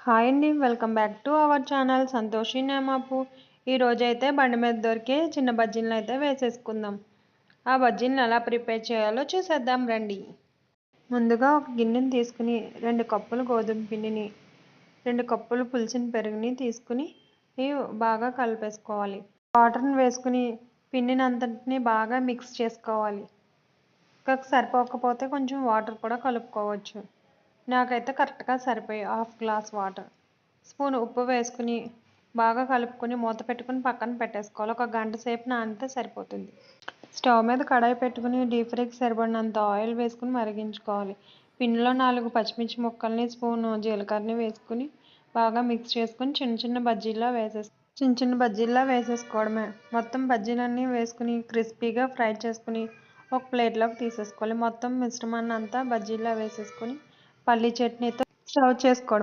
Hi అండి, welcome back to our channel Santoshi Nemapu. ఈరోజైతే బండి మీద దొరికే చిన్న బజ్జీలను అయితే వేసేసుకుందాం. ఆ బజ్జీలను ఎలా ప్రిపేర్ చేయాలో చూసేద్దాం రండి. ముందుగా ఒక గిన్నెని తీసుకుని 2 కప్పులు గోధుమ పిండిని, 2 కప్పులు పులిసిన పెరుగుని తీసుకుని బాగా కలిపేసుకోవాలి. వాటర్ని వేసుకుని పిండిని అంతటిని బాగా మిక్స్ చేసుకోవాలి. ఇంకా సరిపోకపోతే కొంచెం వాటర్ కూడా కలుపుకోవచ్చు. నాకైతే కరెక్ట్గా సరిపోయి 1/2 గ్లాస్ వాటర్. స్పూన్ ఉప్పు వేసుకుని బాగా కలుపుకొని మూత పెట్టుకుని పక్కన పెట్టేసుకోవాలి. 1 గంట సేపు నానితే సరిపోతుంది. స్టవ్ మీద కడాయి పెట్టుకుని డీప్ ఫ్రైకి సరిపడినంత ఆయిల్ వేసుకుని మరిగించుకోవాలి. పిండిలో 4 పచ్చిమిర్చి ముక్కల్ని, స్పూన్ జీలకర్రని వేసుకుని బాగా మిక్స్ చేసుకుని చిన్న చిన్న బజ్జీల్లా వేసేసుకోవడమే. మొత్తం బజ్జీలన్నీ వేసుకుని క్రిస్పీగా ఫ్రై చేసుకుని ఒక ప్లేట్లోకి తీసేసుకోవాలి. మొత్తం మిశ్రమాన్ని అంతా బజ్జీల్లా వేసేసుకుని పల్లీ చట్నీతో సర్వ్ చేసుకోవడం.